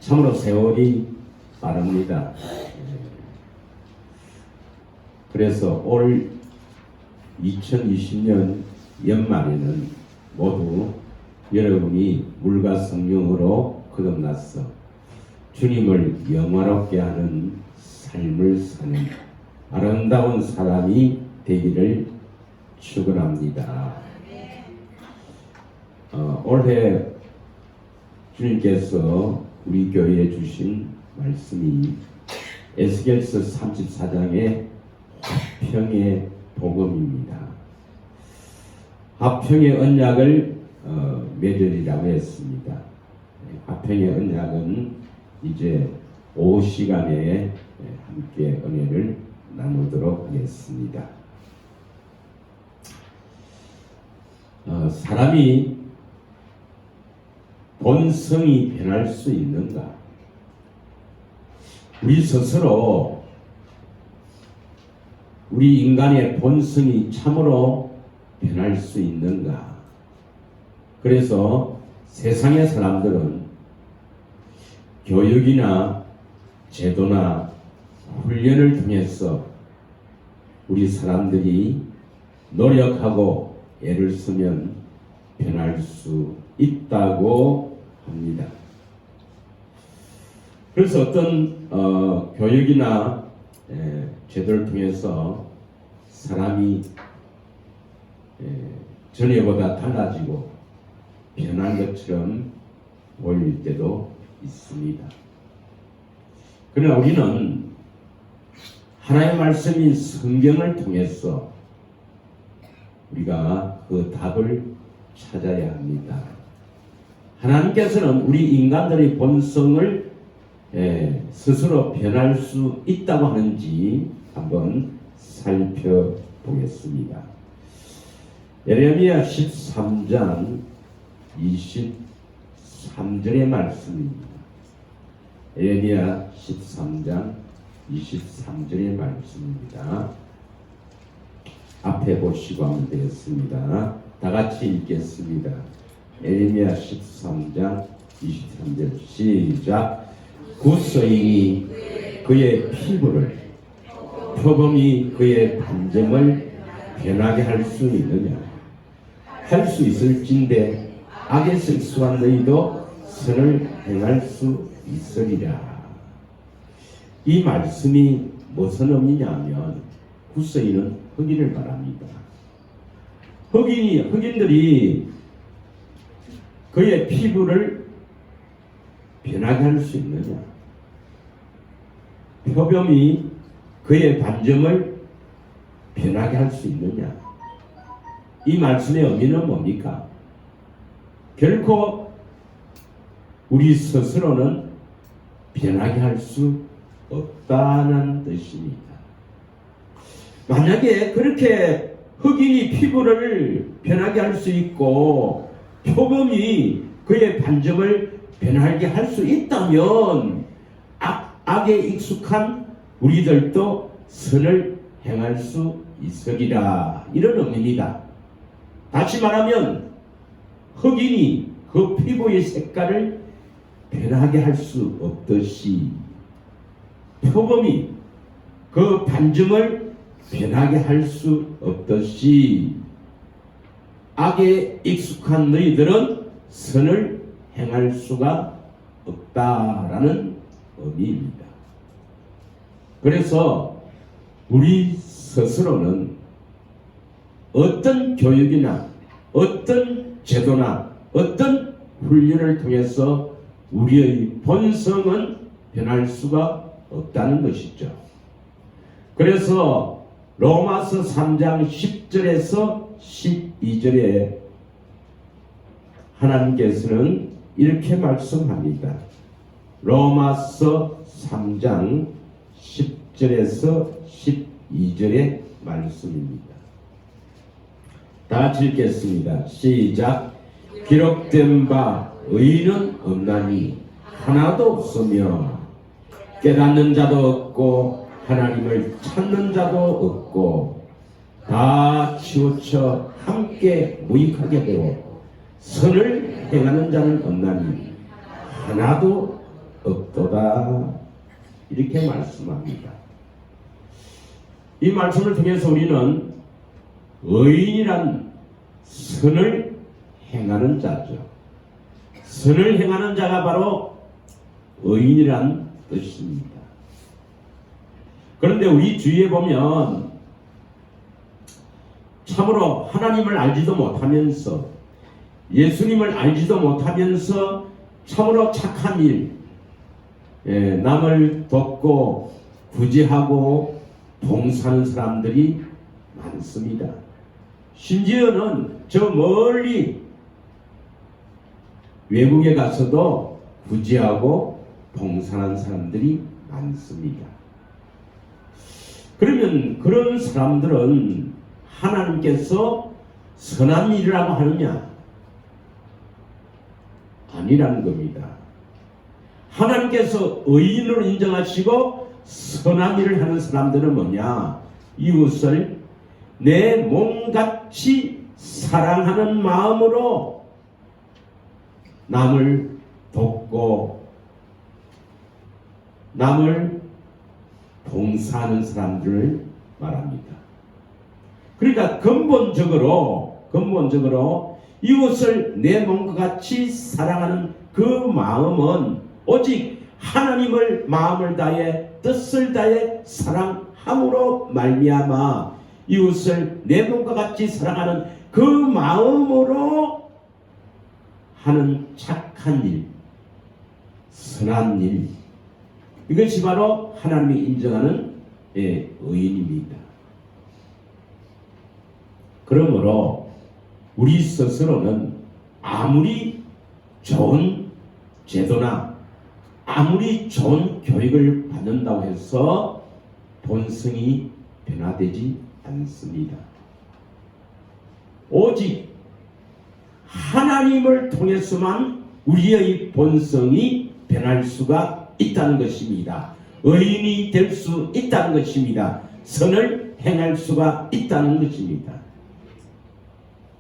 참으로 세월이 빠릅니다. 그래서 올 2020년 연말에는 모두 여러분이 물과 성령으로 거듭나서 주님을 영화롭게 하는 삶을 사는 아름다운 사람이 되기를 축원합니다. 올해 주님께서 우리 교회에 주신 말씀이 에스겔서 34장의 화평의 복음입니다. 화평의 언약을 맺으리라고 했습니다. 화평의 언약은 이제 오후 시간에 함께 은혜를 나누도록 하겠습니다. 사람이 본성이 변할 수 있는가? 우리 스스로 우리 인간의 본성이 참으로 변할 수 있는가? 그래서 세상의 사람들은 교육이나 제도나 훈련을 통해서 우리 사람들이 노력하고 애를 쓰면 변할 수 있다고 합니다. 그래서 어떤 교육이나 제도를 통해서 사람이 전에보다 달라지고 변한 것처럼 보일 때도 있습니다. 그러나 우리는 하나님의 말씀인 성경을 통해서 우리가 그 답을 찾아야 합니다. 하나님께서는 우리 인간들의 본성을 스스로 변할 수 있다고 하는지 한번 살펴보겠습니다. 예레미야 13장 23절의 말씀입니다. 예레미야 13장 23절의 말씀입니다. 앞에 보시고 하면 되겠습니다. 다 같이 읽겠습니다. 예레미야 13장 23절 시작. 구서인이 그의 피부를 표범이 그의 반점을 변하게 할 수 있느냐? 할 수 있을진데 악에 실수한 너희도 선을 행할 수 있으리라. 이 말씀이 무슨 의미냐면 구서인은 흑인을 말합니다. 흑인들이 그의 피부를 변하게 할 수 있느냐? 표범이 그의 반점을 변하게 할 수 있느냐? 이 말씀의 의미는 뭡니까? 결코 우리 스스로는 변하게 할 수 없다는 뜻입니다. 만약에 그렇게 흑인이 피부를 변하게 할 수 있고 표범이 그의 반점을 변하게 할 수 있다면 악에 익숙한 우리들도 선을 행할 수 있으리라, 이런 의미입니다. 다시 말하면 흑인이 그 피부의 색깔을 변하게 할 수 없듯이 표범이 그 반점을 변하게 할 수 없듯이 악에 익숙한 너희들은 선을 행할 수가 없다라는 의미입니다. 그래서 우리 스스로는 어떤 교육이나 어떤 제도나 어떤 훈련을 통해서 우리의 본성은 변할 수가 없다는 것이죠. 그래서 로마서 3장 10절에서 12절에 하나님께서는 이렇게 말씀합니다. 로마서 3장 10절에서 12절의 말씀입니다. 다 같이 읽겠습니다. 시작. 기록된 바 의인은 없나니 하나도 없으며 깨닫는 자도 없고 하나님을 찾는 자도 없고 다 치우쳐 함께 무익하게 되고 선을 행하는 자는 없나니 하나도 없도다. 이렇게 말씀합니다. 이 말씀을 통해서 우리는 의인이란 선을 행하는 자죠. 선을 행하는 자가 바로 의인이란 뜻입니다. 그런데 우리 주위에 보면 참으로 하나님을 알지도 못하면서 예수님을 알지도 못하면서 참으로 착한 일, 남을 돕고 구제하고 봉사하는 사람들이 많습니다. 심지어는 저 멀리 외국에 가서도 구제하고 봉사하는 사람들이 많습니다. 그러면 그런 사람들은 하나님께서 선한 일이라고 하느냐? 아니라는 겁니다. 하나님께서 의인으로 인정하시고 선한 일을 하는 사람들은 뭐냐? 이웃을 내 몸같이 사랑하는 마음으로 남을 돕고 남을 봉사하는 사람들을 말합니다. 그러니까 근본적으로 이웃을 내 몸과 같이 사랑하는 그 마음은 오직 하나님을 마음을 다해 뜻을 다해 사랑함으로 말미암아 이웃을 내 몸과 같이 사랑하는 그 마음으로 하는 착한 일, 선한 일, 이것이 바로 하나님이 인정하는 의인입니다. 그러므로 우리 스스로는 아무리 좋은 제도나 아무리 좋은 교육을 받는다고 해서 본성이 변화되지 않습니다. 오직 하나님을 통해서만 우리의 본성이 변할 수가 있다는 것입니다. 의인이 될 수 있다는 것입니다. 선을 행할 수가 있다는 것입니다.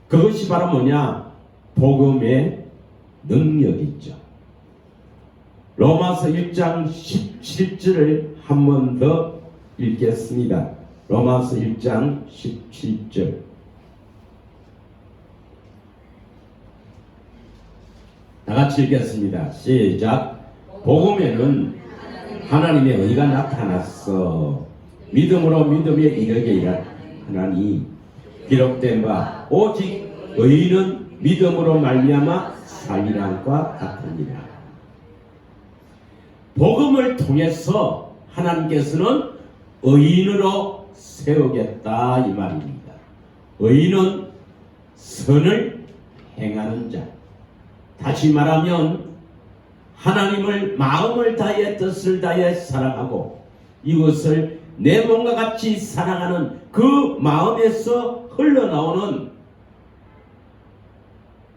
그것이 바로 뭐냐? 복음의 능력이죠. 로마서 1장 17절을 한 번 더 읽겠습니다. 로마서 1장 17절. 다 같이 읽겠습니다. 시작. 복음에는 하나님의 의가 나타났어. 믿음으로 믿음에 이르게 하나니 기록된 바 오직 의인은 믿음으로 말미암아 살리란과 같으니라. 복음을 통해서 하나님께서는 의인으로 세우겠다 이 말입니다. 의인은 선을 행하는 자. 다시 말하면 하나님을 마음을 다해 뜻을 다해 사랑하고 이것을 내 몸과 같이 사랑하는 그 마음에서 흘러나오는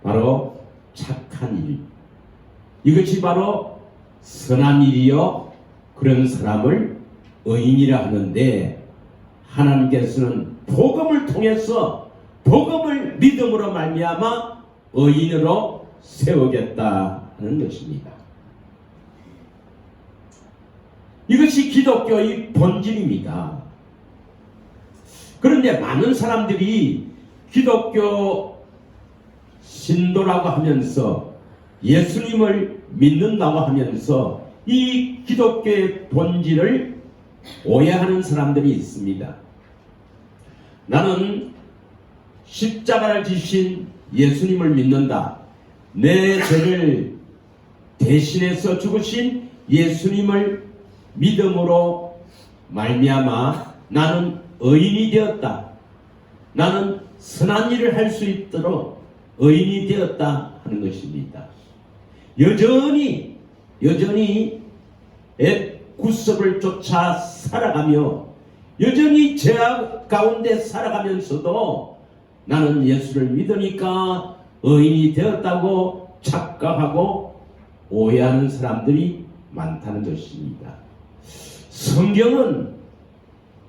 바로 착한 일, 이것이 바로 선한 일이요 그런 사람을 의인이라 하는데, 하나님께서는 복음을 통해서 복음을 믿음으로 말미암아 의인으로 세우겠다 하는 것입니다. 이것이 기독교의 본질입니다. 그런데 많은 사람들이 기독교 신도라고 하면서 예수님을 믿는다고 하면서 이 기독교의 본질을 오해하는 사람들이 있습니다. 나는 십자가를 지신 예수님을 믿는다. 내 죄를 대신해서 죽으신 예수님을 믿음으로 말미암아 나는 의인이 되었다. 나는 선한 일을 할 수 있도록 의인이 되었다 하는 것입니다. 여전히 구습을 쫓아 살아가며 여전히 죄악 가운데 살아가면서도 나는 예수를 믿으니까 의인이 되었다고 착각하고 오해하는 사람들이 많다는 것입니다. 성경은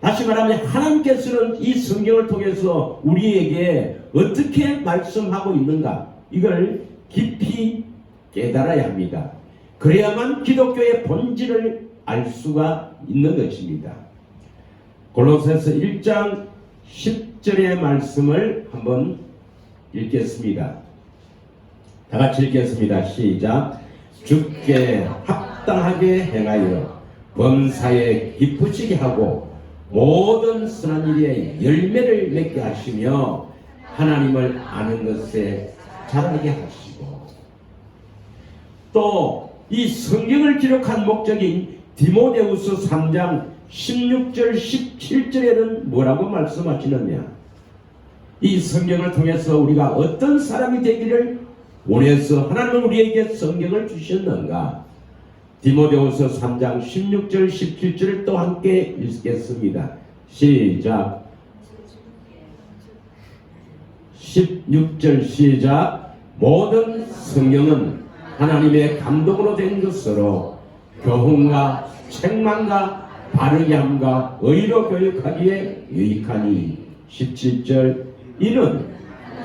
다시 말하면 하나님께서는 이 성경을 통해서 우리에게 어떻게 말씀하고 있는가, 이걸 깊이 깨달아야 합니다. 그래야만 기독교의 본질을 알 수가 있는 것입니다. 골로새서 1장 10절의 말씀을 한번 읽겠습니다. 다 같이 읽겠습니다. 시작. 주께 합당하게 행하여 범사에 기쁘시게 하고 모든 선한 일에 열매를 맺게 하시며 하나님을 아는 것에 자라게 하시고, 또 이 성경을 기록한 목적인 디모데후서 3장 16절 17절에는 뭐라고 말씀하시느냐? 이 성경을 통해서 우리가 어떤 사람이 되기를 원해서 하나님은 우리에게 성경을 주셨는가? 디모데후서 3장 16절 17절을 또 함께 읽겠습니다. 시작. 16절 시작. 모든 성경은 하나님의 감동으로 된 것으로 교훈과 책망과 바르게 함과 의로 교육하기에 유익하니. 17절. 이는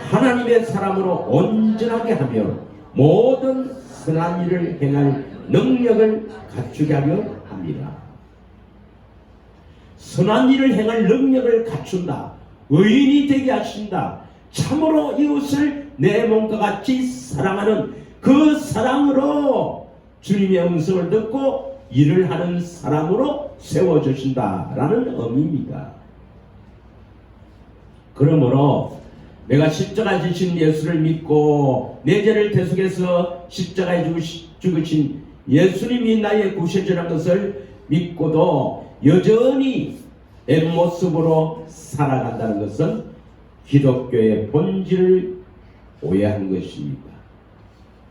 하나님의 사람으로 온전하게 하며 모든 선한 일을 행할 능력을 갖추게 하려 합니다. 선한 일을 행할 능력을 갖춘다. 의인이 되게 하신다. 참으로 이웃을 내 몸과 같이 사랑하는 그 사랑으로 주님의 음성을 듣고 일을 하는 사람으로 세워주신다라는 의미입니다. 그러므로 내가 십자가에 지신 예수를 믿고 내 죄를 대속해서 십자가에 죽으신 예수님이 나의 구세주라는 것을 믿고도 여전히 겉모습으로 살아간다는 것은 기독교의 본질을 오해한 것입니다.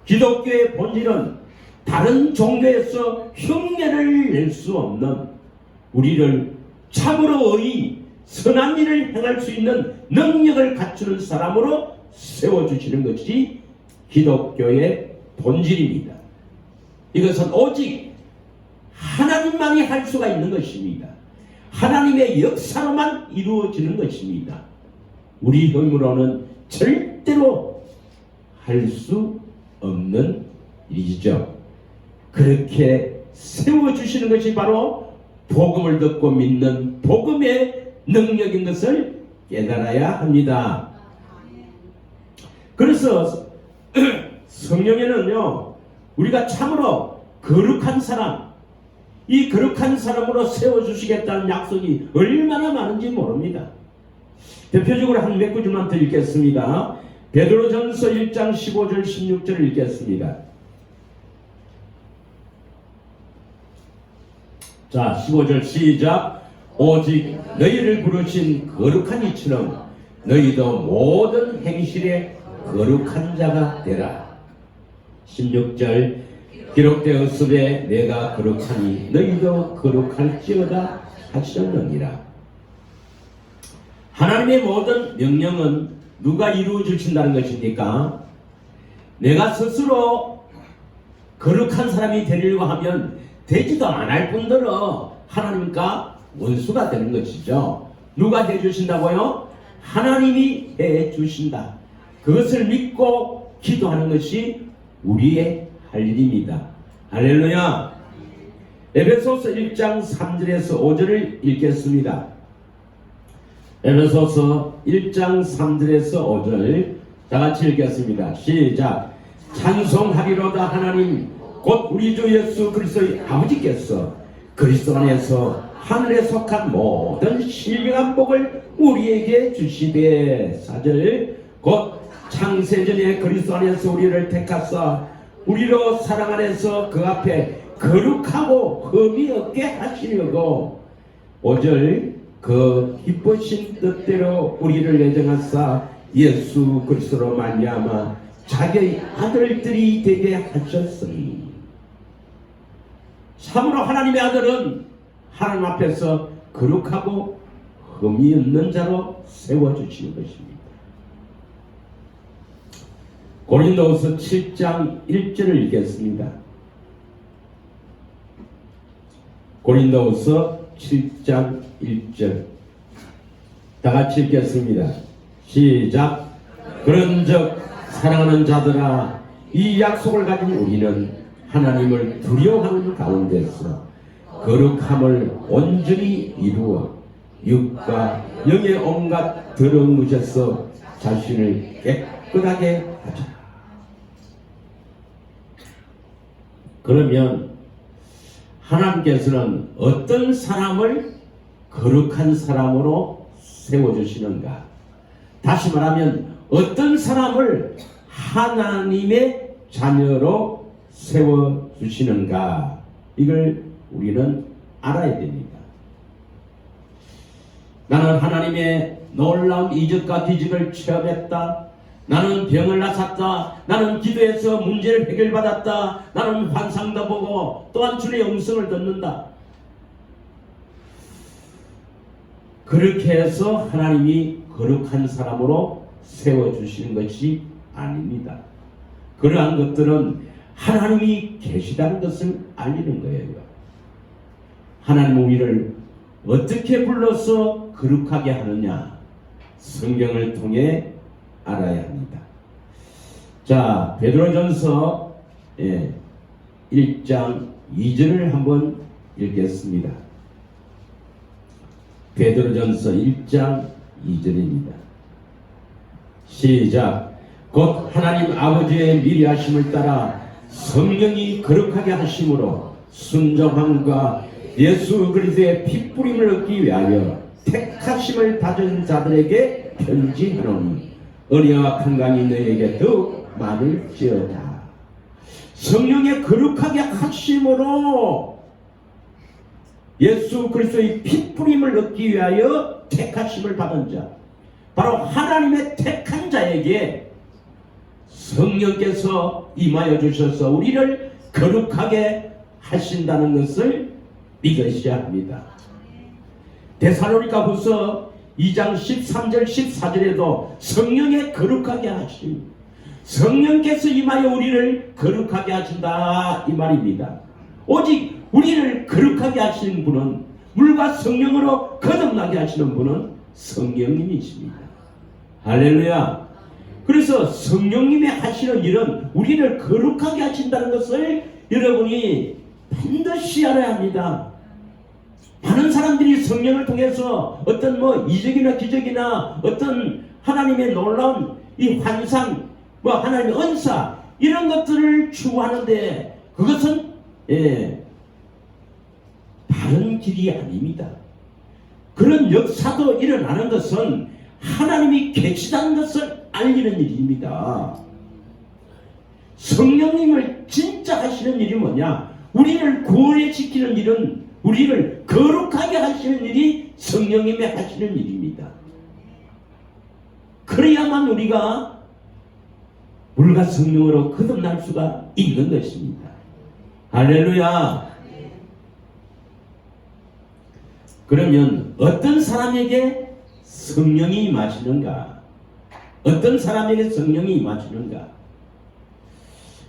기독교의 본질은 다른 종교에서 흉내를 낼 수 없는, 우리를 참으로 의인, 선한 일을 행할 수 있는 능력을 갖추는 사람으로 세워주시는 것이 기독교의 본질입니다. 이것은 오직 하나님만이 할 수가 있는 것입니다. 하나님의 역사로만 이루어지는 것입니다. 우리 힘으로는 절대로 할 수 없는 일이죠. 그렇게 세워주시는 것이 바로 복음을 듣고 믿는 복음의 능력인 것을 깨달아야 합니다. 그래서 성경에는요, 우리가 참으로 거룩한 사람, 이 거룩한 사람으로 세워주시겠다는 약속이 얼마나 많은지 모릅니다. 대표적으로 한 몇 구절만 더 읽겠습니다. 베드로전서 1장 15절 16절을 읽겠습니다. 자, 15절 시작. 오직 너희를 부르신 거룩한 이처럼 너희도 모든 행실에 거룩한 자가 되라. 16절. 기록되었으되 내가 거룩하니 너희도 거룩할지어다 하셨느니라. 하나님의 모든 명령은 누가 이루어 주신다는 것입니까? 내가 스스로 거룩한 사람이 되려고 하면 되지도 않을 뿐더러 하나님과 원수가 되는 것이죠. 누가 해주신다고요? 하나님이 해주신다. 그것을 믿고 기도하는 것이 우리의 할 일입니다. 할렐루야. 에베소서 1장 3절에서 5절을 읽겠습니다. 에베소서 1장 3절에서 5절 다 같이 읽겠습니다. 시작. 찬송하리로다 하나님 곧 우리 주 예수 그리스도의 아버지께서 그리스도 안에서 하늘에 속한 모든 신령한 복을 우리에게 주시되. 4절. 곧 창세전에 그리스도 안에서 우리를 택하사 우리로 사랑 안에서 그 앞에 거룩하고 흠이 없게 하시려고. 5절. 그 기쁘신 뜻대로 우리를 예정하사 예수 그리스도로 말미암아 자기의 아들들이 되게 하셨으니. 참으로 하나님의 아들은 하나님 앞에서 거룩하고 흠이 없는 자로 세워주시는 것입니다. 고린도후서 7장 1절을 읽겠습니다. 고린도후서 7장 1절 다 같이 읽겠습니다. 시작. 그런즉 사랑하는 자들아 이 약속을 가진 우리는 하나님을 두려워하는 가운데서 거룩함을 온전히 이루어 육과 영의 온갖 더러운 것에서 자신을 깨끗하게 하자. 그러면 하나님께서는 어떤 사람을 거룩한 사람으로 세워주시는가? 다시 말하면 어떤 사람을 하나님의 자녀로 세워주시는가? 이걸 우리는 알아야 됩니다. 나는 하나님의 놀라운 이적과 기적을 체험했다. 나는 병을 낫았다. 나는 기도해서 문제를 해결받았다. 나는 환상도 보고 또한 주의 음성을 듣는다. 그렇게 해서 하나님이 거룩한 사람으로 세워주시는 것이 아닙니다. 그러한 것들은 하나님이 계시다는 것을 알리는 거예요. 하나님은 우리를 어떻게 불러서 거룩하게 하느냐? 성경을 통해 알아야 합니다. 자, 베드로전서 1장 2절을 한번 읽겠습니다. 베드로전서 1장 2절입니다. 시작. 곧 하나님 아버지의 미리하심을 따라 성령이 거룩하게 하심으로 순종함과 예수 그리스도의 핏부림을 얻기 위하여 택하심을 받은 자들에게 편지하노니 은혜와 평강이 너희에게 더욱 많을지어다. 성령의 거룩하게 하심으로 예수 그리스도의 핏부림을 얻기 위하여 택하심을 받은 자, 바로 하나님의 택한 자에게 성령께서 임하여 주셔서 우리를 거룩하게 하신다는 것을 믿으셔야 합니다. 데살로니가후서 2장 13절 14절에도 성령의 거룩하게 하심, 성령께서 임하여 우리를 거룩하게 하신다 이 말입니다. 오직 우리를 거룩하게 하시는 분은, 물과 성령으로 거듭나게 하시는 분은 성령님이십니다. 할렐루야. 그래서 성령님이 하시는 일은 우리를 거룩하게 하신다는 것을 여러분이 반드시 알아야 합니다. 많은 사람들이 성령을 통해서 어떤 이적이나 기적이나 어떤 하나님의 놀라운 이 환상, 하나님의 은사, 이런 것들을 추구하는데 그것은 바른 길이 아닙니다. 그런 역사도 일어나는 것은 하나님이 계시다는 것을 알리는 일입니다. 성령님을 진짜 하시는 일이 뭐냐? 우리를 구원해 지키는 일은, 우리를 거룩하게 하시는 일이 성령님이 하시는 일입니다. 그래야만 우리가 물과 성령으로 거듭날 수가 있는 것입니다. 할렐루야. 그러면 어떤 사람에게 성령이 임하시는가? 어떤 사람에게 성령이 임하시는가?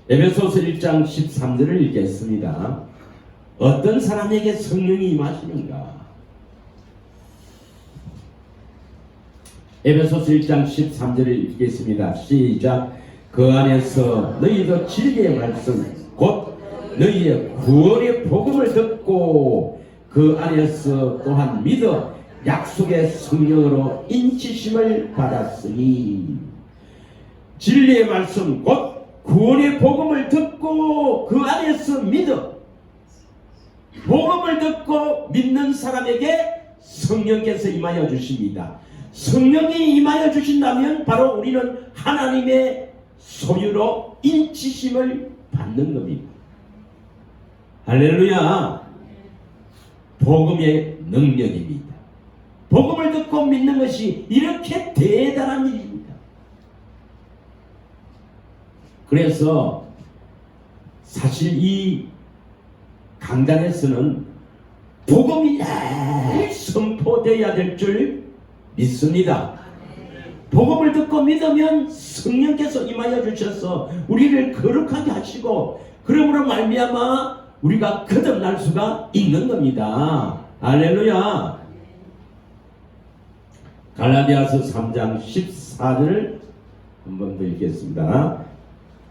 에베소서 1장 13절을 읽겠습니다. 어떤 사람에게 성령이 임하시는가? 에베소서 1장 13절을 읽겠습니다. 시작. 그 안에서 너희도 진리의 말씀 곧 너희의 구원의 복음을 듣고 그 안에서 또한 믿어 약속의 성령으로 인치심을 받았으니, 진리의 말씀 곧 구원의 복음을 듣고 그 안에서 믿어, 복음을 듣고 믿는 사람에게 성령께서 임하여 주십니다. 성령이 임하여 주신다면 바로 우리는 하나님의 소유로 인치심을 받는 겁니다. 할렐루야. 복음의 능력입니다. 복음을 듣고 믿는 것이 이렇게 대단한 일입니다. 그래서 사실 이 강단에서는 복음이 잘 선포되어야 될 줄 믿습니다. 복음을 듣고 믿으면 성령께서 임하여 주셔서 우리를 거룩하게 하시고, 그러므로 말미암아 우리가 거듭날 수가 있는 겁니다. 할렐루야. 갈라디아서 3장 14절을 한 번 더 읽겠습니다.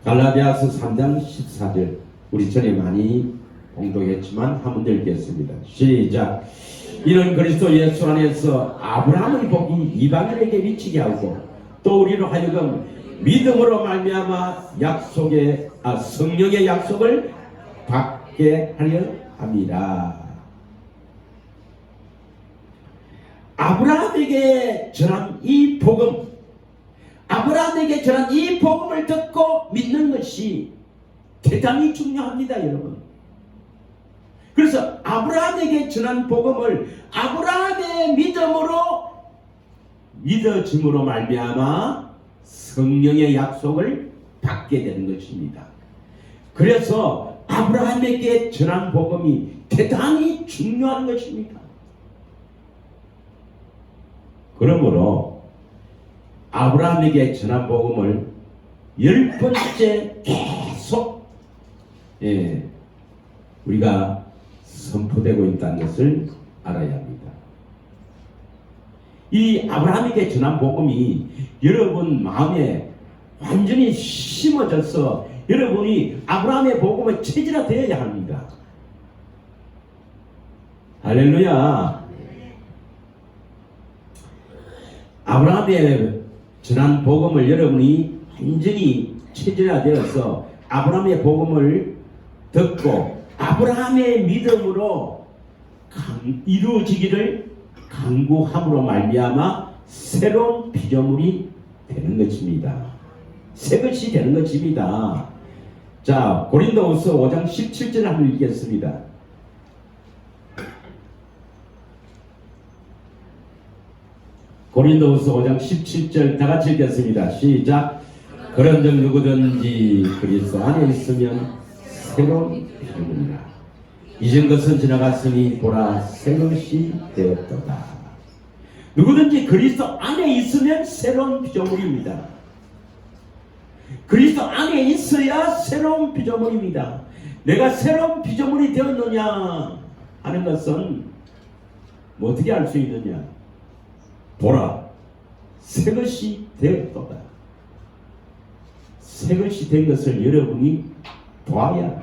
갈라디아서 3장 14절 우리 전에 많이 공독했지만 한번 읽겠습니다. 시작. 이는 그리스도 예수 안에서 아브라함의 복이 이방인에게 미치게 하고 또 우리로 하여금 믿음으로 말미암아 성령의 약속을 받게 하려 함이라. 아브라함에게 전한 이 복음, 아브라함에게 전한 이 복음을 듣고 믿는 것이 대단히 중요합니다, 여러분. 그래서 아브라함에게 전한 복음을 아브라함의 믿음으로 믿어짐으로 말미암아 성령의 약속을 받게 되는 것입니다. 그래서 아브라함에게 전한 복음이 대단히 중요한 것입니다. 그러므로 아브라함에게 전한 복음을 10번째 계속 우리가 선포되고 있다는 것을 알아야 합니다. 이 아브라함에게 전한 복음이 여러분 마음에 완전히 심어져서 여러분이 아브라함의 복음을 체질화되어야 합니다. 할렐루야. 아브라함의 전한 복음을 여러분이 완전히 체질화되어서 아브라함의 복음을 듣고 아브라함의 믿음으로 이루어지기를 간구함으로 말미암아 새로운 피조물이 되는 것입니다. 새 것이 되는 것입니다. 자, 고린도후서 5장 17절 한번 읽겠습니다. 고린도후서 5장 17절 다 같이 읽겠습니다. 시작. 그런즉 누구든지 그리스도 안에 있으면 새로운 피조물이라. 이전 것은 지나갔으니 보라 새 것이 되었도다. 누구든지 그리스도 안에 있으면 새로운 피조물입니다. 그리스도 안에 있어야 새로운 피조물입니다. 내가 새로운 피조물이 되었느냐 하는 것은 뭐 어떻게 알 수 있느냐? 보라 새 것이 되었도다. 새 것이 된 것을 여러분이 봐야 합니다.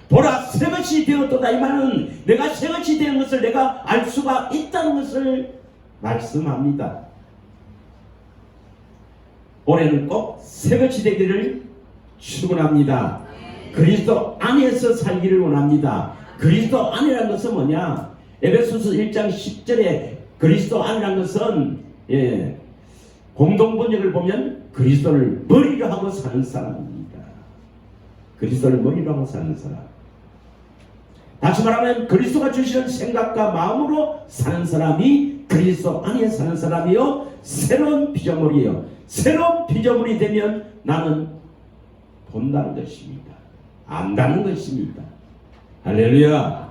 보라 새 것이 되었도다. 이 말은 내가 새 것이 된 것을 내가 알 수가 있다는 것을 말씀합니다. 올해는 꼭 새 것이 되기를 축원합니다. 그리스도 안에서 살기를 원합니다. 그리스도 안이라는 것은 뭐냐? 에베소서 1장 10절에 그리스도 안이라는 것은 공동번역을 보면 그리스도를 머리로 하고 사는 사람입니다. 그리스도를 머리로 하고 사는 사람. 다시 말하면 그리스도가 주시는 생각과 마음으로 사는 사람이 그리스도 안에 사는 사람이요 새로운 피조물이에요. 새로운 피조물이 되면 나는 본다는 것입니다. 안다는 것입니다. 할렐루야.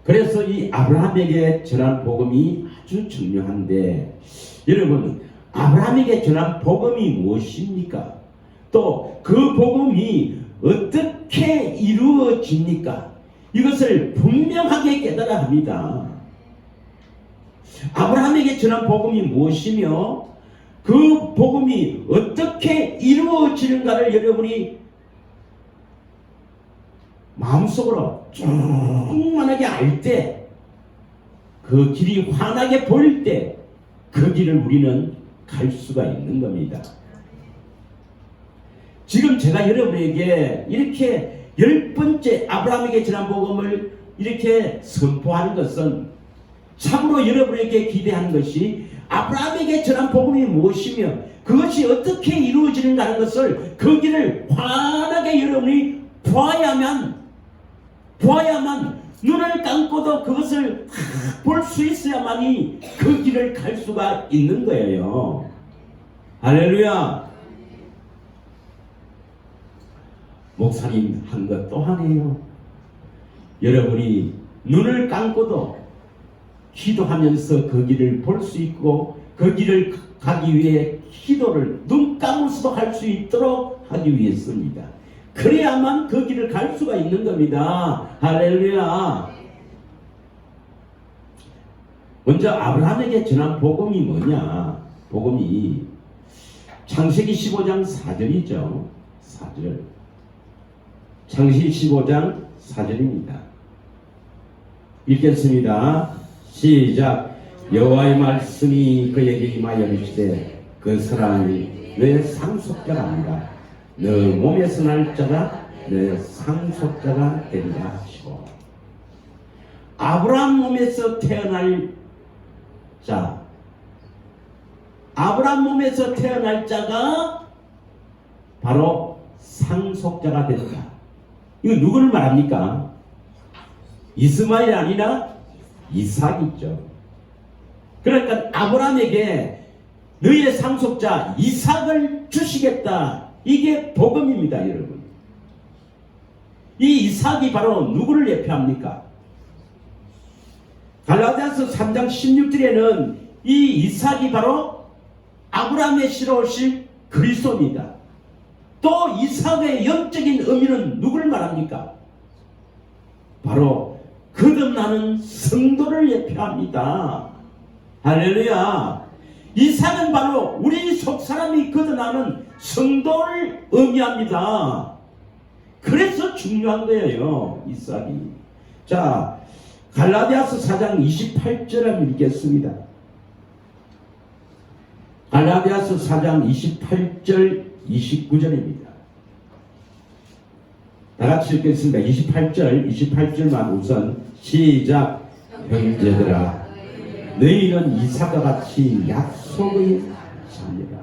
그래서 이 아브라함에게 전한 복음이 아주 중요한데 여러분 아브라함에게 전한 복음이 무엇입니까? 또 그 복음이 어떻게 이루어집니까? 이것을 분명하게 깨달아야 합니다. 아브라함에게 전한 복음이 무엇이며 그 복음이 어떻게 이루어지는가를 여러분이 마음속으로 충만하게 알 때 그 길이 환하게 보일 때 그 길을 우리는 갈 수가 있는 겁니다. 지금 제가 여러분에게 이렇게 10번째 아브라함에게 전한 복음을 이렇게 선포하는 것은 참으로 여러분에게 기대하는 것이 아브라함에게 전한 복음이 무엇이며 그것이 어떻게 이루어지는가 하는 것을 그 길을 환하게 여러분이 보아야만 눈을 감고도 그것을 볼 수 있어야만이 그 길을 갈 수가 있는 거예요. 할렐루야. 목사님 한 것 또 하네요. 여러분이 눈을 감고도 기도하면서 그 길을 볼 수 있고 그 길을 가기 위해 기도를 눈 감고서도 할 수 있도록 하기 위해서입니다. 그래야만 그 길을 갈 수가 있는 겁니다. 할렐루야. 먼저 아브라함에게 전한 복음이 뭐냐? 복음이 창세기 15장 4절이죠. 4절. 창세기 15장 4절입니다. 읽겠습니다. 시작. 여호와의 말씀이 그에게 임하여 이르시되 그 사람이 내 상속자가 아니라 너 몸에서 날 자가 내 상속자가 되리라 하시고, 아브라함 몸에서 태어날 자, 아브라함 몸에서 태어날 자가 바로 상속자가 된다. 이거 누구를 말합니까? 이스마엘이 아니라 이삭이죠. 그러니까 아브라함에게 너희의 상속자 이삭을 주시겠다. 이게 복음입니다, 여러분. 이 이삭이 바로 누구를 예표합니까? 갈라디아서 3장 16절에는 이 이삭이 바로 아브라함의 씨로 오실 그리스도입니다. 또 이삭의 영적인 의미는 누구를 말합니까? 바로 거듭나는 성도를 예표합니다. 할렐루야. 이삭은 바로 우리 속사람이 거듭나는 성도를 의미합니다. 그래서 중요한 거예요, 이삭이. 자, 갈라디아서 4장 28절 한번 읽겠습니다. 갈라디아서 4장 28절 29절입니다. 다같이 읽겠습니다. 28절만 우선 시작. 형제들아 너희는 이삭과 같이 약속의 자녀라.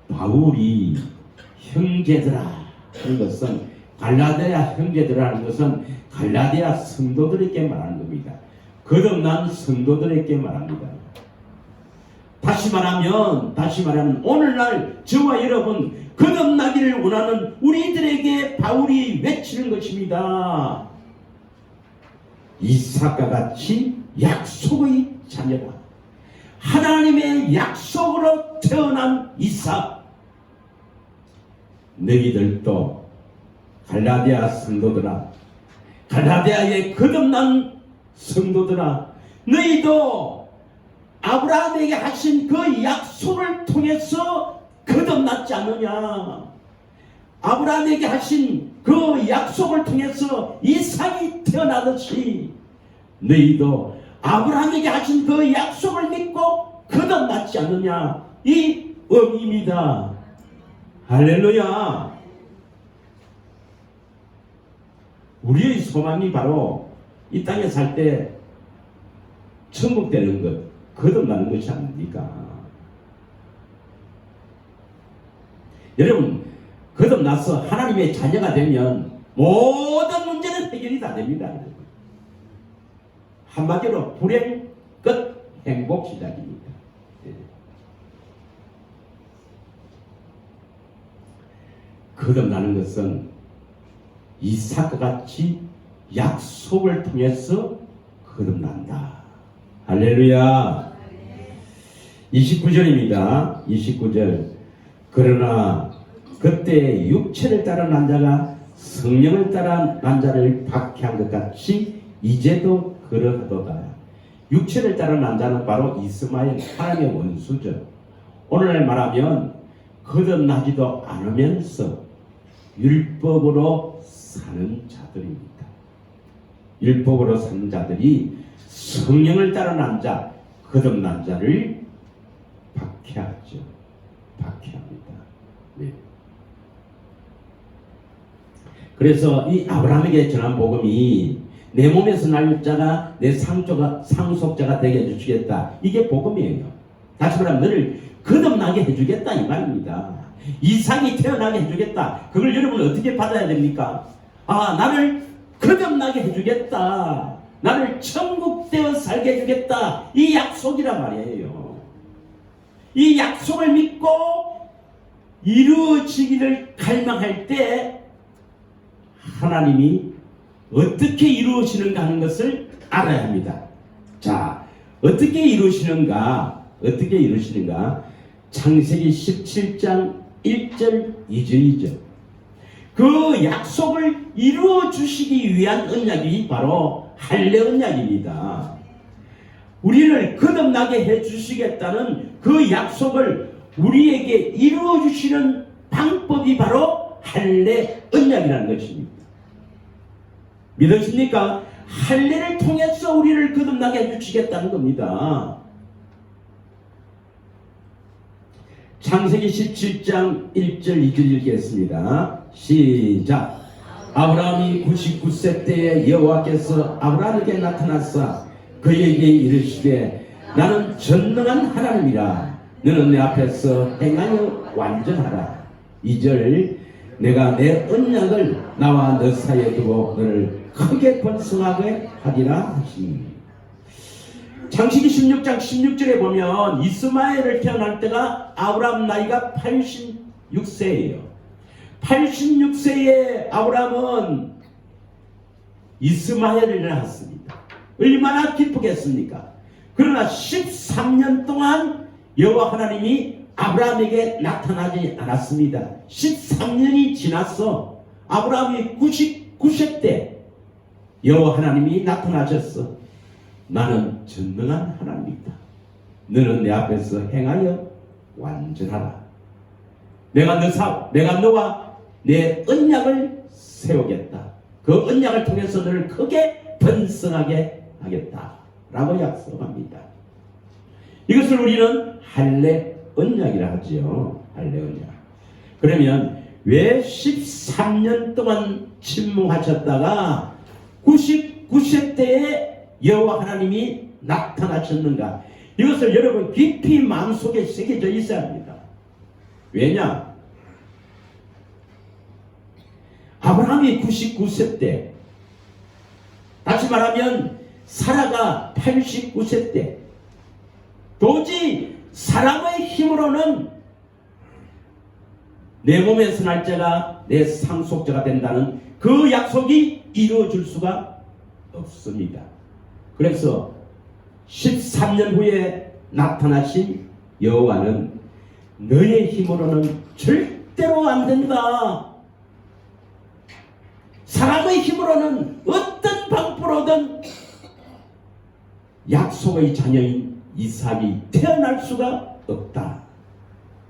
바울이 형제들아 하는 것은, 갈라디아 형제들아 하는 것은 갈라디아 성도들에게 말하는 겁니다. 거듭난 성도들에게 말합니다. 다시 말하면 오늘날 저와 여러분 거듭나기를 원하는 우리들에게 바울이 외치는 것입니다. 이삭과 같이 약속의 자녀라. 하나님의 약속으로 태어난 이삭. 너희들도 갈라디아 성도들아, 갈라디아의 거듭난 성도들아, 너희도 아브라함에게 하신 그 약속을 통해서 거듭났지 않느냐. 아브라함에게 하신 그 약속을 통해서 이삭이 태어나듯이 너희도 아브라함에게 하신 그 약속을 믿고 거듭났지 않느냐. 이 의미입니다. 할렐루야. 우리의 소망이 바로 이 땅에 살 때 천국 되는 것, 거듭나는 것이 아닙니까? 여러분, 거듭나서 하나님의 자녀가 되면 모든 문제는 해결이 다 됩니다. 한마디로 불행 끝, 행복 시작입니다. 거듭나는 것은 이삭과 같이 약속을 통해서 거듭난다. 할렐루야. 29절입니다. 29절. 그러나 그때 육체를 따라 난 자가 성령을 따라 난 자를 박해한 것 같이 이제도 그러하도다. 육체를 따라 난 자는 바로 이스마엘, 하나님의 원수죠. 오늘날 말하면 거듭나지도 않으면서 율법으로 사는 자들입니다. 율법으로 사는 자들이 성령을 따라 난 자, 거듭난 자를 박해하죠. 박해합니다. 네. 그래서 이 아브라함에게 전한 복음이 내 몸에서 날 자가 내 상속자가 되게 해주시겠다. 이게 복음이에요. 다시 말하면 너를 거듭나게 해주겠다 이 말입니다. 이삭이 태어나게 해주겠다. 그걸 여러분은 어떻게 받아야 됩니까? 아, 나를 거듭나게 해주겠다. 나를 천국되어 살게 해주겠다. 이 약속이란 말이에요. 이 약속을 믿고 이루어지기를 갈망할 때 하나님이 어떻게 이루어지는가 하는 것을 알아야 합니다. 자, 어떻게 이루어지는가? 창세기 17장 1절 2절이죠. 그 약속을 이루어 주시기 위한 언약이 바로 할례 언약입니다. 우리를 거듭나게 해 주시겠다는 그 약속을 우리에게 이루어 주시는 방법이 바로 할례 언약이라는 것입니다. 믿으십니까? 할례를 통해서 우리를 거듭나게 해주시겠다는 겁니다. 창세기 17장 1절 2절 읽겠습니다. 시작. 아브라함이 99세 때에 여호와께서 아브라함에게 나타나사 그에게 이르시되 나는 전능한 하나님이라 너는 내 앞에서 행하여 완전하라. 2절 내가 내 언약을 나와 너 사이에 두고 너를 크게 번성하게 하리라 하시니. 창세기 16장 16절에 보면 이스마엘을 태어날 때가 아브라함 나이가 86세예요. 86세에 아브라함은 이스마엘을 낳았습니다. 얼마나 기쁘겠습니까? 그러나 13년 동안 여호와 하나님이 아브라함에게 나타나지 않았습니다. 13년이 지났어. 아브라함이 99세 때 여호와 하나님이 나타나셨어. 나는 전능한 하나님이다. 너는 내 앞에서 행하여 완전하라. 내가 너와 내 언약을 세우겠다. 그 언약을 통해서 너를 크게 번성하게 하겠다. 라고 약속합니다. 이것을 우리는 할례 언약이라 하지요. 할례 언약. 그러면 왜 13년 동안 침묵하셨다가 99세 때에 여호와 하나님이 나타나셨는가? 이것을 여러분 깊이 마음속에 새겨져 있어야 합니다. 왜냐? 아브라함이 99세 때, 다시 말하면 사라가 89세 때, 도저히 사람의 힘으로는 내 몸에서 날 자가 내 상속자가 된다는 그 약속이 이루어질 수가 없습니다. 그래서 13년 후에 나타나신 여호와는 너의 힘으로는 절대로 안 된다. 사람의 힘으로는 어떤 방법으로든 약속의 자녀인 이삭이 태어날 수가 없다.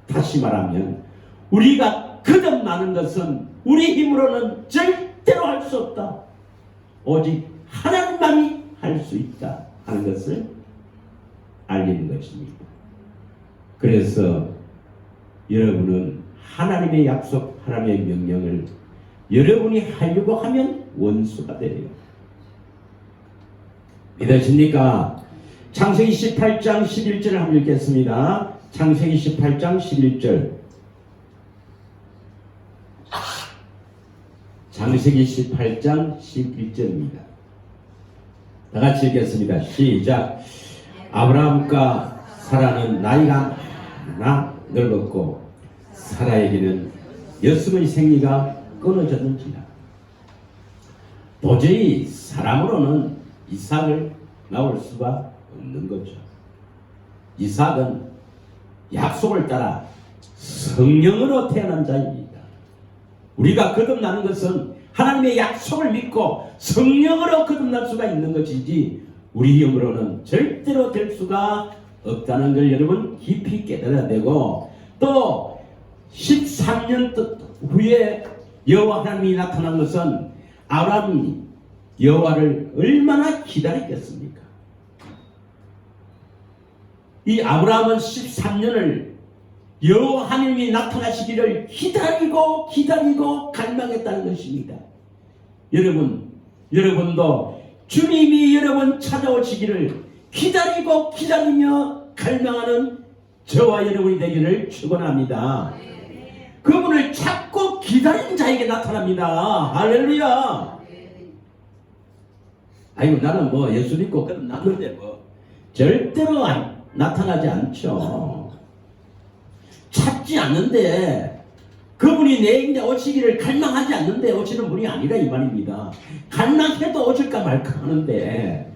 다시 말하면 우리가 거듭나는 것은 우리 힘으로는 절대로 할 수 없다. 오직 하나님만이 할 수 있다 하는 것을 알리는 것입니다. 그래서 여러분은 하나님의 약속, 하나님의 명령을 여러분이 하려고 하면 원수가 돼요. 믿으십니까? 창세기 18장 11절을 한번 읽겠습니다. 창세기 18장 11절. 창세기 18장 11절입니다. 다 같이 읽겠습니다. 시작. 아브라함과 사라는 나이가 하나 늙었고 사라에게는 여섯의 생리가 끊어졌는지라. 도저히 사람으로는 이삭을 낳을 수가 없는 거죠. 이삭은 약속을 따라 성령으로 태어난 자입니다. 우리가 거듭나는 것은 하나님의 약속을 믿고 성령으로 거듭날 수가 있는 것이지 우리 힘으로는 절대로 될 수가 없다는 걸 여러분 깊이 깨달아야 되고, 또 13년 후에 여호와 하나님이 나타난 것은 아브라함이 여호와를 얼마나 기다렸겠습니까? 이 아브라함은 13년을 여호와 하나님이 나타나시기를 기다리고 갈망했다는 것입니다. 여러분도 주님이 여러분 찾아오시기를 기다리며 갈망하는 저와 여러분이 되기를 축원합니다. 그분을 찾고 기다리는 자에게 나타납니다. 할렐루야. 아이고 나는 뭐 예수 믿고 끝났는데 뭐 절대로 나타나지 않죠. 찾지 않는데, 그분이 내 인데 오시기를 갈망하지 않는데 오시는 분이 아니라 이 말입니다. 갈망해도 오실까 말까 하는데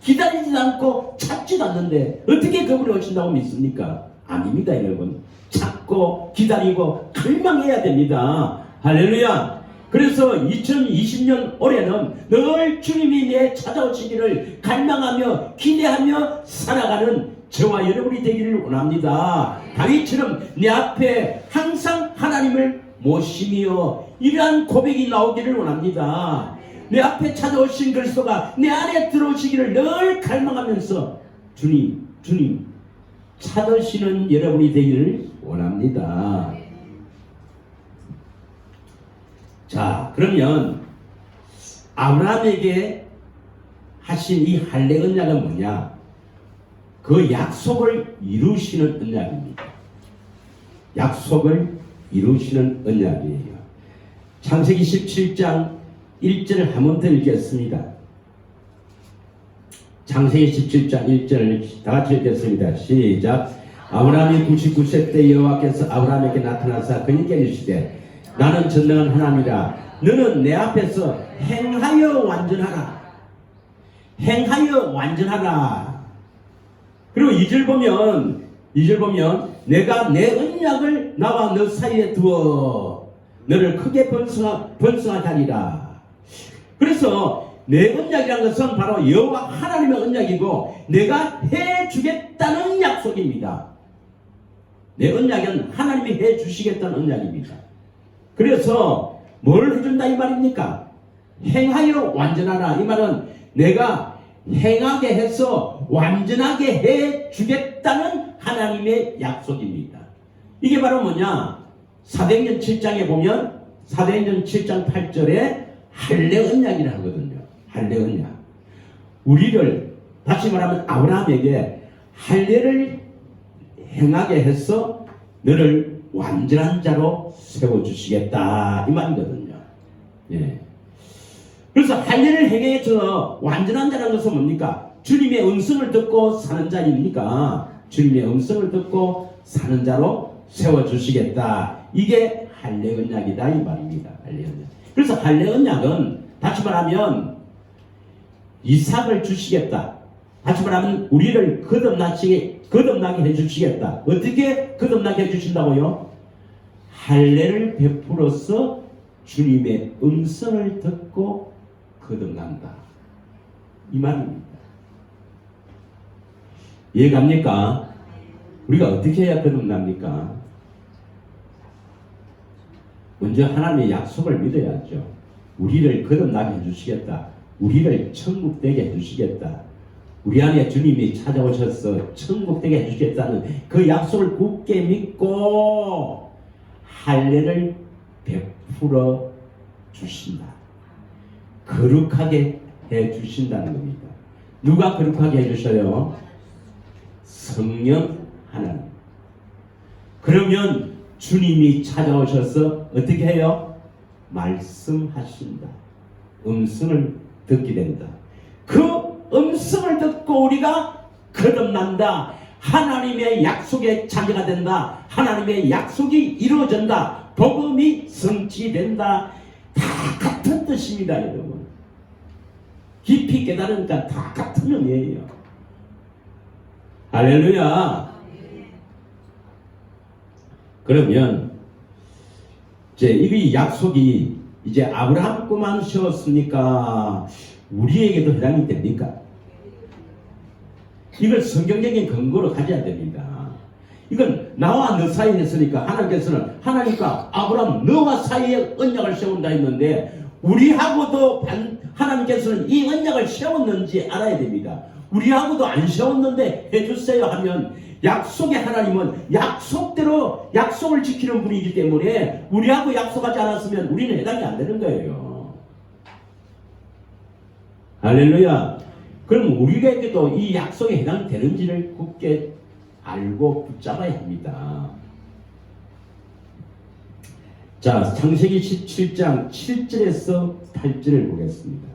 기다리지도 않고 찾지도 않는데 어떻게 그분이 오신다고 믿습니까? 아닙니다. 여러분, 찾고 기다리고 갈망해야 됩니다. 할렐루야. 그래서 2020년 올해는 늘 주님이 내 찾아오시기를 갈망하며 기대하며 살아가는 저와 여러분이 되기를 원합니다. 다윗처럼 내 앞에 항상 하나님을 모시며 이러한 고백이 나오기를 원합니다. 내 앞에 찾아오신 그리스도가 내 안에 들어오시기를 늘 갈망하면서 주님 찾으시는 여러분이 되기를 원합니다. 자, 그러면 아브라함에게 하신 이 할례 언약은 뭐냐? 그 약속을 이루시는 언약입니다. 약속을 이루시는 언약이에요. 창세기 17장 1절을 한 번 더 읽겠습니다. 창세기 17장 1절을 다 같이 읽겠습니다. 시작. 아브라함이 99세 때 여호와께서 아브라함에게 나타나사 그에게 이르시되 나는 전능한 하나님이라 너는 내 앞에서 행하여 완전하라. 행하여 완전하라. 그리고 2절 보면 내가 내 언약을 나와 너 사이에 두어 너를 크게 번성하게 하리라. 그래서 내 언약이라는 것은 바로 여호와 하나님의 언약이고 내가 해주겠다는 약속입니다. 내 언약은 하나님이 해주시겠다는 언약입니다. 그래서 뭘 해준다 이 말입니까? 행하여 완전하라. 이 말은 내가 행하게 해서 완전하게 해주겠다는 하나님의 약속입니다. 이게 바로 뭐냐? 사도행전 7장에 보면 사도행전 7장 8절에 할례 언약이라 하거든요. 할례 언약. 우리를 다시 말하면 아브라함에게 할례를 행하게 해서 너를 완전한 자로 세워주시겠다 이 말이거든요. 예. 그래서 할례를 행해서 완전한 자라는 것은 뭡니까? 주님의 음성을 듣고 사는 자입니까? 주님의 음성을 듣고 사는 자로 세워주시겠다. 이게 할례 언약이다 이 말입니다. 할례 언약. 그래서 할례 언약은 다시 말하면 이삭을 주시겠다. 다시 말하면 우리를 거듭나게 해주시겠다. 어떻게 거듭나게 해주신다고요? 할례를 베풀어서 주님의 음성을 듣고 거듭난다. 이 말입니다. 이해갑니까? 우리가 어떻게 해야 거듭납니까? 먼저 하나님의 약속을 믿어야죠. 우리를 거듭나게 해주시겠다. 우리를 천국 되게 해주시겠다. 우리 안에 주님이 찾아오셔서 천국 되게 해주시겠다는 그 약속을 굳게 믿고 할례를 베풀어 주신다. 거룩하게 해주신다는 겁니다. 누가 거룩하게 해주셔요? 성령 하나님. 그러면 주님이 찾아오셔서 어떻게 해요? 말씀하신다. 음성을 듣게 된다. 그 음성을 듣고 우리가 거듭난다. 하나님의 약속의 자녀가 된다. 하나님의 약속이 이루어진다. 복음이 성취된다. 다 같은 뜻입니다, 여러분. 깊이 깨달으니까 다 같은 의미예요. 할렐루야. 그러면 이제 이 약속이 이제 아브라함뿐만 세웠으니까 우리에게도 해당이 됩니까? 이걸 성경적인 근거로 가져야 됩니다. 이건 나와 너 사이에 했으니까 하나님께서는 하나님과 아브라함 너와 사이에 언약을 세운다 했는데 우리하고도 하나님께서는 이 언약을 세웠는지 알아야 됩니다. 우리하고도 안 세웠는데 해주세요 하면 약속의 하나님은 약속대로 약속을 지키는 분이기 때문에 우리하고 약속하지 않았으면 우리는 해당이 안 되는 거예요. 할렐루야. 그럼 우리에게도 이 약속에 해당되는지를 굳게 알고 붙잡아야 합니다. 자, 창세기 17장 7절에서 8절을 보겠습니다.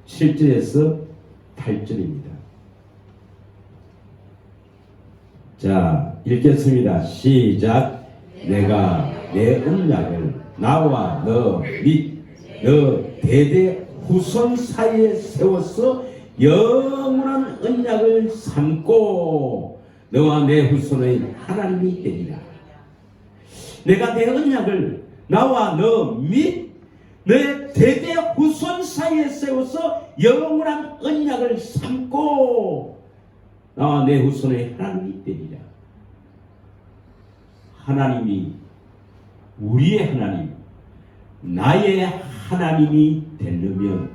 7절에서 8절입니다. 자, 읽겠습니다. 시작. 내가 내 언약을 나와 너 및 너 대대 후손 사이에 세워서 영원한 언약을 삼고 너와 내 후손의 하나님이 되리라. 내가 내 언약을 나와 너 및 내 대대 후손 사이에 세워서 영원한 언약을 삼고 나와 내 후손의 하나님이 되리라. 하나님이 우리의 하나님, 나의 하나님이 되려면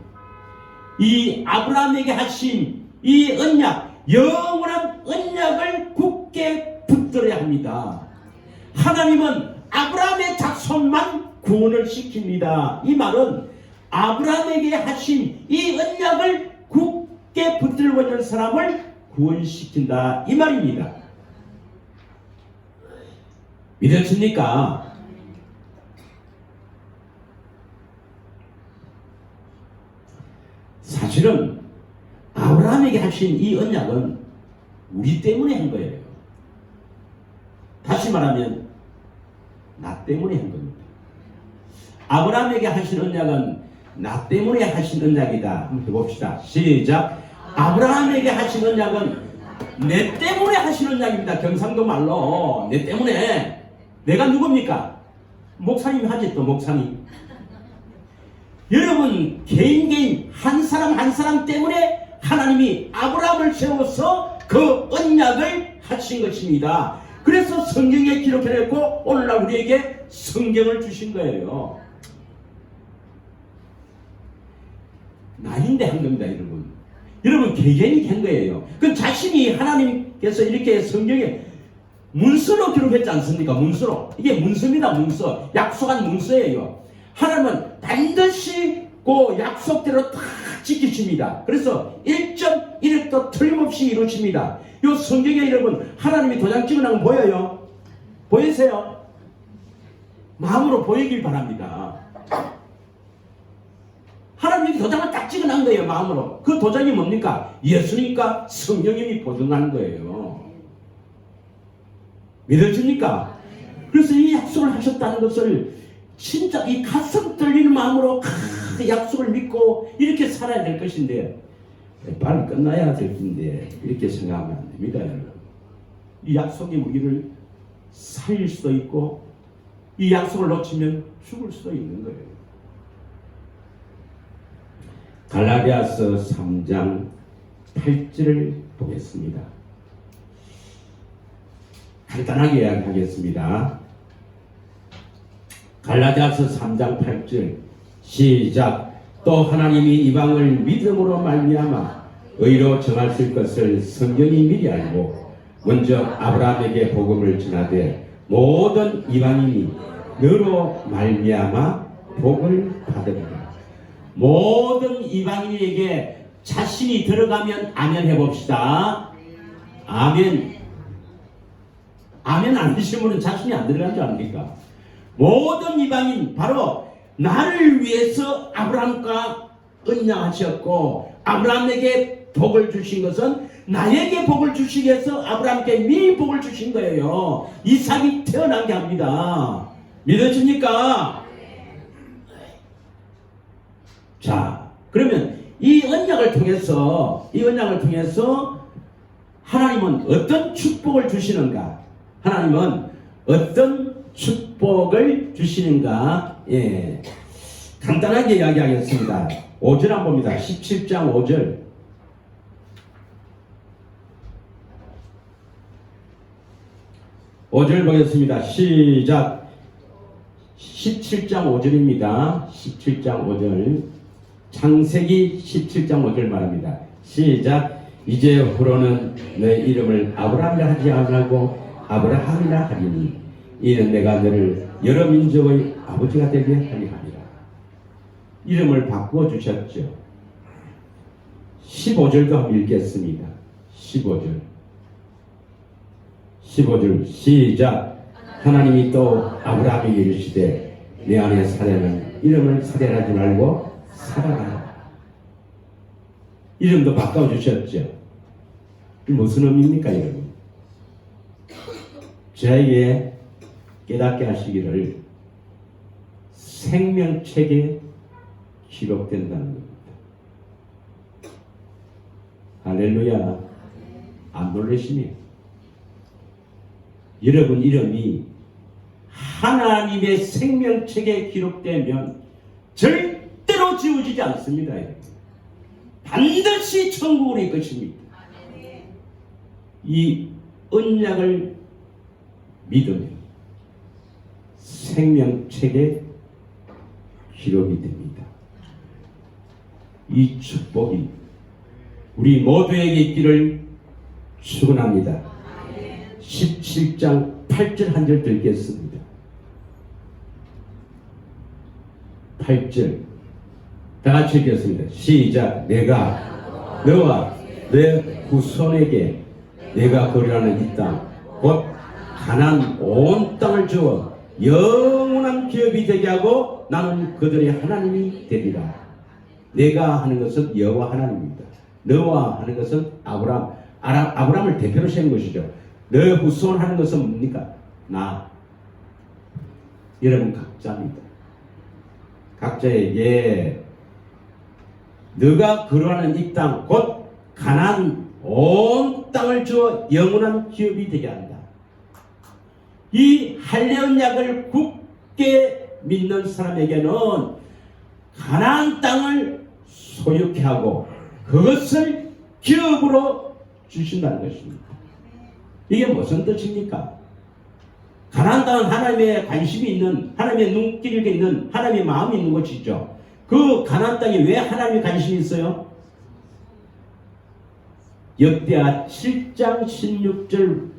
이 아브라함에게 하신 이 언약, 영원한 언약을 굳게 붙들어야 합니다. 하나님은 아브라함의 자손만 구원을 시킵니다. 이 말은 아브라함에게 하신 이 언약을 굳게 붙들고 있는 사람을 구원시킨다 이 말입니다. 믿으십니까? 사실은 아브라함에게 하신 이 언약은 우리 때문에 한 거예요. 다시 말하면 나 때문에 한 겁니다. 아브라함에게 하신 언약은 나 때문에 하신 언약이다. 한번 해봅시다. 시작. 아브라함에게 하신 언약은 내 때문에 하신 언약입니다. 경상도 말로 내 때문에. 내가 누굽니까? 목사님 하지 또 목사님. 여러분 개인 한 사람 때문에 하나님이 아브라함을 세워서 그 언약을 하신 것입니다. 그래서 성경에 기록해냈고 오늘날 우리에게 성경을 주신 거예요. 나인데 한 겁니다, 여러분. 여러분 개개인이 한 거예요. 그 자신이 하나님께서 이렇게 성경에 문서로 기록했지 않습니까? 문서로. 이게 문서입니다, 문서. 약속한 문서예요. 하나님은 반드시 그 약속대로 다 지키십니다. 그래서 1.1획도 틀림없이 이루십니다. 이 성경에 여러분 하나님이 도장 찍어놓은 거 보여요? 보이세요? 마음으로 보이길 바랍니다. 하나님이 도장을 딱 찍어놓은 거예요, 마음으로. 그 도장이 뭡니까? 예수니까 성령님이 보증하는 거예요. 믿어집니까? 그래서 이 약속을 하셨다는 것을 진짜 이 가슴 떨리는 마음으로 그 약속을 믿고 이렇게 살아야 될 것인데 빨리 끝나야 될 텐데 이렇게 생각하면 안 됩니다, 여러분. 이 약속이 우리를 살릴 수도 있고 이 약속을 놓치면 죽을 수도 있는 거예요. 갈라디아서 3장 8절을 보겠습니다. 간단하게 이야기하겠습니다. 갈라디아서 3장 8절 시작. 또 하나님이 이방을 믿음으로 말미암아 의로 정하실 것을 성경이 미리 알고 먼저 아브라함에게 복음을 전하되 모든 이방인이 너로 말미암아 복을 받으리라. 모든 이방인에게 자신이 들어가면 아멘 해봅시다. 아멘. 아멘 안 하시는 분은 자신이 안 들어간 줄 압니까? 모든 이방인, 바로 나를 위해서 아브라함과 언약하셨고 아브라함에게 복을 주신 것은 나에게 복을 주시기 위해서 아브라함께 미리 복을 주신 거예요. 이삭이 태어나게 합니다. 믿어집니까? 자, 그러면 이 언약을 통해서 하나님은 어떤 축복을 주시는가? 하나님은 어떤 축복을 주시는가? 예, 간단하게 이야기하겠습니다. 5절 한번 봅니다. 17장 5절. 5절 보겠습니다. 시작. 17장 5절입니다. 17장 5절. 창세기 17장 5절 말합니다. 시작. 이제 후로는 내 이름을 아브라함이라 하지 아니하고 아브라함이라 하리니 이는 내가 너를 여러 민족의 아버지가 되게 하리 함이라. 이름을 바꾸어 주셨죠. 15절도 한번 읽겠습니다. 15절 시작. 하나님이 또 아브라함에게 이르시되 내 안에 사례는 이름을 사례하지 말고 사랑하라. 이름도 바꿔 주셨죠. 무슨 의미입니까, 여러분? 저에게 깨닫게 하시기를 생명책에 기록된다는 겁니다. 할렐루야. 안 놀라시네요. 여러분 이름이 하나님의 생명책에 기록되면 절대로 지워지지 않습니다. 반드시 천국으로 일 것입니다. 이 언약을 믿으면 생명책에 기록이 됩니다. 이 축복이 우리 모두에게 있기를 축원합니다. 17장 8절 한 절 읽겠습니다. 8절 다 같이 읽겠습니다. 시작. 내가 너와 내 후손에게 내가 거류하는 이 땅 곧 가나안 온 땅을 주어 영원한 기업이 되게 하고 나는 그들의 하나님이 되리라. 내가 하는 것은 여호와 하나님입니다. 너와 하는 것은 아브라함을 대표로 세운 것이죠. 너 후손 하는 것은 뭡니까? 나. 여러분 각자입니다. 각자에게 너가 거류하는 이 땅 곧 가나안 온 땅을 주어 영원한 기업이 되게 한다. 이 할례 약을 굳게 믿는 사람에게는 가나안 땅을 소유케 하고 그것을 기업으로 주신다는 것입니다. 이게 무슨 뜻입니까? 가나안 땅은 하나님의 관심이 있는, 하나님의 눈길이 있는, 하나님의 마음이 있는 것이죠. 그 가나안 땅에 왜 하나님의 관심이 있어요? 역대하 7장 16절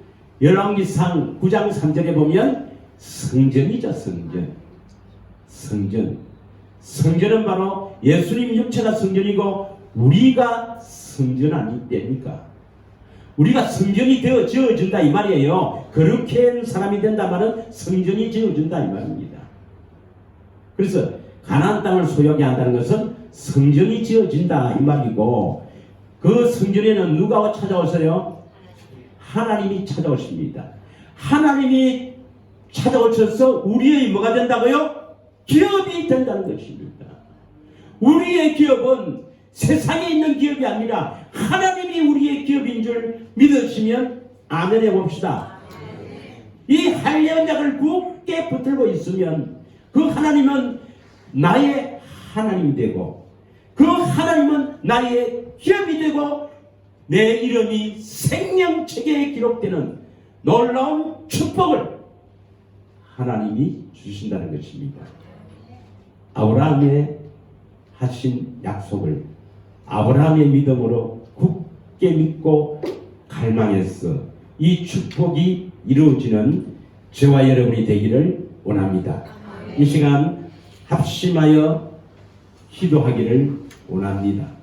열왕기상 9장 3절에 보면 성전이죠. 성전은 바로 예수님 육체가 성전이고 우리가 성전 아닙니까? 우리가 성전이 되어 지어준다 이 말이에요. 그렇게 한 사람이 된다 말은 성전이 지어준다 이 말입니다. 그래서 가나안 땅을 소유하게 한다는 것은 성전이 지어진다 이 말이고, 그 성전에는 누가 찾아오세요? 하나님이 찾아오십니다. 하나님이 찾아오셔서 우리의 뭐가 된다고요? 기업이 된다는 것입니다. 우리의 기업은 세상에 있는 기업이 아니라 하나님이 우리의 기업인 줄 믿으시면 아멘 해봅시다. 이 할례 언약을 굳게 붙들고 있으면 그 하나님은 나의 하나님이 되고 그 하나님은 나의 기업이 되고 내 이름이 생명책에 기록되는 놀라운 축복을 하나님이 주신다는 것입니다. 아브라함의 하신 약속을 아브라함의 믿음으로 굳게 믿고 갈망해서 이 축복이 이루어지는 저와 여러분이 되기를 원합니다. 이 시간 합심하여 기도하기를 원합니다.